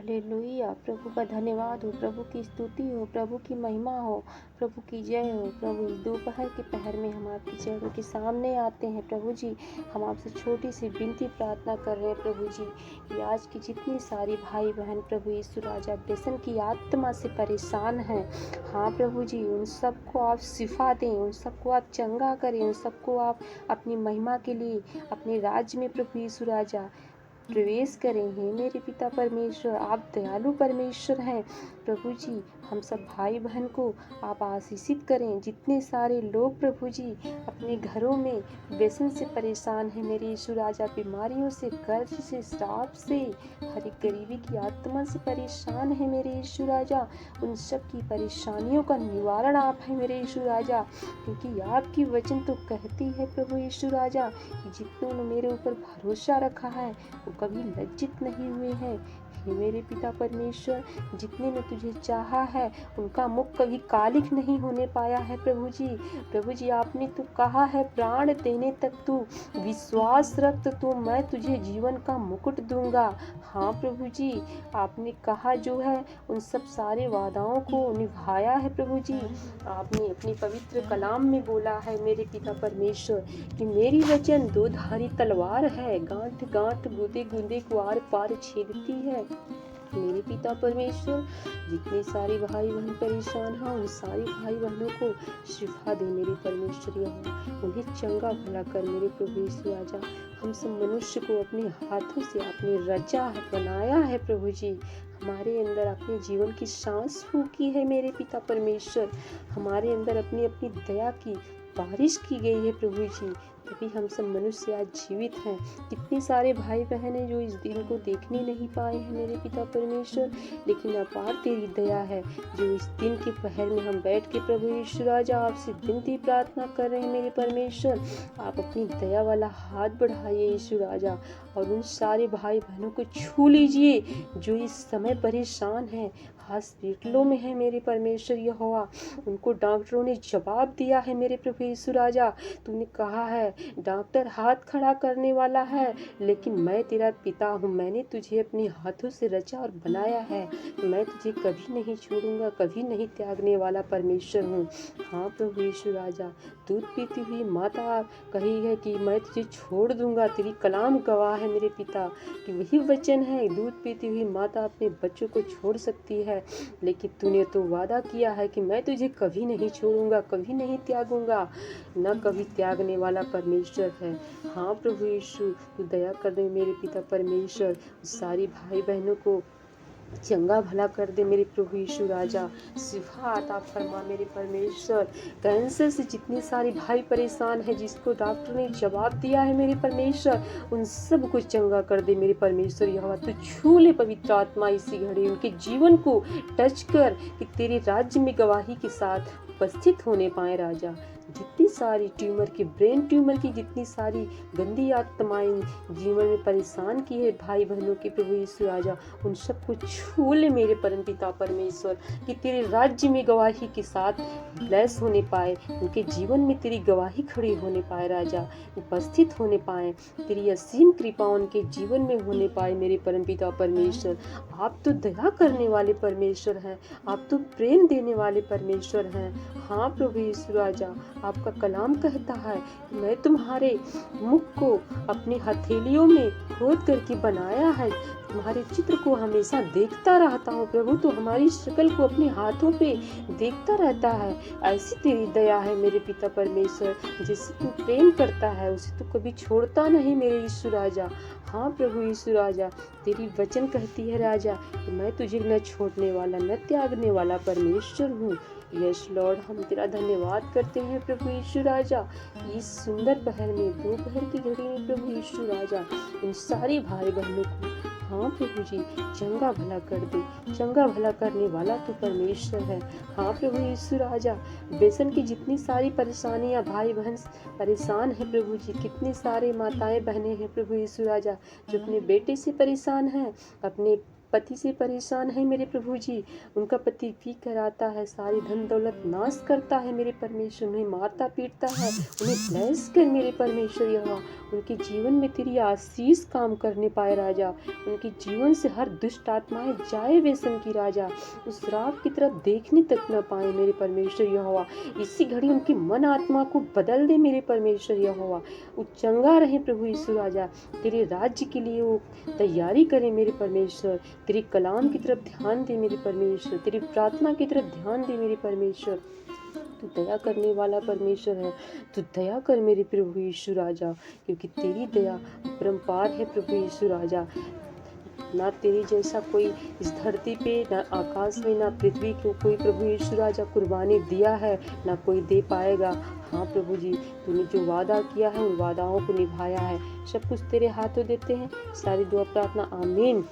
Hallelujah. प्रभु का धन्यवाद हो, प्रभु की स्तुति हो, प्रभु की महिमा हो, प्रभु की जय हो। प्रभु इस दोपहर के पहर में हम आपके चरणों के सामने आते हैं प्रभु जी। हम आपसे छोटी सी विनती प्रार्थना कर रहे हैं प्रभु जी कि आज की जितनी सारी भाई बहन प्रभु यीशु राजा व्यसन की आत्मा से परेशान हैं, हाँ प्रभु जी, उन सबको आप शिफा दें, उन सबको आप चंगा करें, उन सबको आप अपनी महिमा के लिए अपने राज्य में प्रभु यीशु राजा प्रवेश करें। हे मेरे पिता परमेश्वर, आप दयालु परमेश्वर हैं प्रभु जी। हम सब भाई बहन को आप आशीषित करें। जितने सारे लोग प्रभु जी अपने घरों में व्यसन से परेशान हैं मेरे यीशु राजा, बीमारियों से, कर्ज से, श्राप से, हर एक गरीबी की आत्मा से परेशान है मेरे यीशु राजा, उन सब की परेशानियों का निवारण आप है मेरे यीशु राजा। क्योंकि आपकी वचन तो कहती है प्रभु यीशु राजा कि जितनों ने मेरे ऊपर भरोसा रखा है वो कभी लज्जित नहीं हुए हैं। हे मेरे पिता परमेश्वर, जितने ने तुझे चाहा है उनका मुख कभी कालिक नहीं होने पाया है प्रभु जी। प्रभु जी, आपने तो कहा है प्राण देने तक तू विश्वास रख तो मैं तुझे जीवन का मुकुट दूंगा। हाँ प्रभु जी, आपने कहा जो है उन सब सारे वादाओं को निभाया है प्रभु जी। आपने अपनी पवित्र कलाम में बोला है मेरे पिता परमेश्वर कि मेरी वचन दो धारी तलवार है, गांठ गांठ गूदे गूदे को आर पार छेदती है। मेरे पिता परमेश्वर, जितने सारे भाई बहन परेशान हैं उन सारे भाई बहनों को शिफा दे मेरे परमेश्वर, उन्हें चंगा भला कर मेरे प्रभु यीशु राजा। हम सब मनुष्य को अपने हाथों से आपने रचा है, बनाया है प्रभु जी। हमारे अंदर अपने जीवन की सांस फूकी है मेरे पिता परमेश्वर, हमारे अंदर अपनी अपनी दया की बारिश की गई है प्रभु जी, तभी हम सब मनुष्य आज जीवित हैं। कितने सारे भाई बहन हैं जो इस दिन को देखने नहीं पाए हैं मेरे पिता परमेश्वर, लेकिन अपार तेरी दया है जो इस दिन के पहर में हम बैठ के प्रभु यीशु राजा आपसे विनती प्रार्थना कर रहे हैं मेरे परमेश्वर। आप अपनी दया वाला हाथ बढ़ाइए यीशु राजा और उन सारे भाई बहनों को छू लीजिए जो इस समय परेशान हैं, हॉस्पिटलों में है मेरे परमेश्वर यहोवा। उनको डॉक्टरों ने जवाब दिया है मेरे प्रभु यीशु राजा, तूने कहा है डॉक्टर हाथ खड़ा करने वाला है, लेकिन मैं तेरा पिता हूँ, मैंने तुझे अपने हाथों से रचा और बनाया है, मैं तुझे कभी नहीं छोड़ूंगा, कभी नहीं त्यागने वाला परमेश्वर हूँ। हाँ प्रभु यीशु राजा, दूध पीती हुई माता कही है कि मैं तुझे छोड़ दूंगा, तेरी कलाम गवाह है मेरे पिता कि वही वचन है, दूध पीती हुई माता अपने बच्चों को छोड़ सकती है, लेकिन तूने तो वादा किया है कि मैं तुझे कभी नहीं छोड़ूंगा, कभी नहीं त्यागूंगा, न कभी त्यागने वाला परमेश्वर है। हाँ प्रभु यीशु, तू दया कर दे मेरे पिता परमेश्वर, सारी भाई बहनों को चंगा भला कर दे मेरे प्रभु यीशु राजा, शिफा अता फरमा मेरे परमेश्वर। कैंसर से जितने सारे भाई परेशान हैं जिसको डॉक्टर ने जवाब दिया है मेरे परमेश्वर, उन सब को चंगा कर दे मेरे परमेश्वर यहोवा। तू छू ले पवित्र आत्मा इसी घड़ी, उनके जीवन को टच कर कि तेरे राज्य में गवाही के साथ उपस्थित होने पाए राजा। जितनी सारी ट्यूमर की, ब्रेन ट्यूमर की जितनी सारी गंदी आत्माएं जीवन में परेशान की है भाई बहनों के प्रभु यीशु राजा, उन सबको छू ले मेरे परम पिता परमेश्वर कि तेरे राज्य में गवाही के साथ ब्लेस होने पाए, उनके जीवन में तेरी गवाही खड़ी होने पाए राजा, उपस्थित होने पाए, तेरी असीम कृपा उनके जीवन में होने पाए मेरे परम पिता परमेश्वर। आप तो दया करने वाले परमेश्वर हैं, आप तो प्रेम देने वाले परमेश्वर हैं। हाँ प्रभु यीशु राजा, आपका कलाम कहता है कि मैं तुम्हारे मुख को अपनी हथेलियों में खोद करके बनाया है, तुम्हारे चित्र को हमेशा देखता रहता हूँ प्रभु, तो हमारी शक्ल को अपने हाथों पे देखता रहता है। ऐसी तेरी दया है मेरे पिता परमेश्वर, जिससे तू प्रेम करता है उसे तू कभी छोड़ता नहीं मेरे यीशु राजा। हाँ प्रभु यीशु राजा, तेरी वचन कहती है राजा कि मैं तुझे न छोड़ने वाला, न त्यागने वाला परमेश्वर हूँ। यस लॉर्ड, हम तेरा धन्यवाद करते हैं प्रभु यीशु राजा, इस सुंदर पहर में, दोपहर की घड़ी में प्रभु यीशु राजा उन सारी भाई बहनों को हाँ प्रभु जी चंगा भला कर दे, चंगा भला करने वाला तो परमेश्वर है। हाँ प्रभु यीशु राजा, व्यसन की जितनी सारी परेशानियां भाई बहन परेशान है प्रभु जी, कितने सारे माताएं बहनें हैं प्रभु यीशु राजा जो अपने बेटे से परेशान हैं, अपने पति से परेशान है मेरे प्रभु जी, उनका पति पी कर आता है, सारी धन दौलत नाश करता है मेरे परमेश्वर, उन्हें मारता पीटता है, उन्हें ब्लेस कर मेरे परमेश्वर यहोवा, उनके जीवन में तेरी आशीष काम करने पाए राजा, उनके जीवन से हर दुष्ट आत्माएं जाए व्यसन की राजा, उस श्राप की तरफ देखने तक न पाए मेरे परमेश्वर यहोवा। इसी घड़ी उनकी मन आत्मा को बदल दे मेरे परमेश्वर यहोवा, वो चंगा रहे प्रभु यीशु राजा, तेरे राज्य के लिए वो तैयारी करे मेरे परमेश्वर, तेरे कलाम की तरफ ध्यान दे मेरे परमेश्वर, तेरी प्रार्थना की तरफ ध्यान दे मेरे परमेश्वर। तू दया करने वाला परमेश्वर है, तू दया कर मेरे प्रभु यीशु राजा, क्योंकि तेरी दया अपरंपार है प्रभु यीशु राजा। ना तेरी जैसा कोई इस धरती पे, ना आकाश में, ना पृथ्वी को कोई प्रभु यीशु राजा कुर्बानी दिया है, ना कोई दे पाएगा। हाँ प्रभु जी, तूने जो वादा किया है उन वादाओं को निभाया है। सब कुछ तेरे हाथों देते हैं। सारी दुआ प्रार्थना आमीन।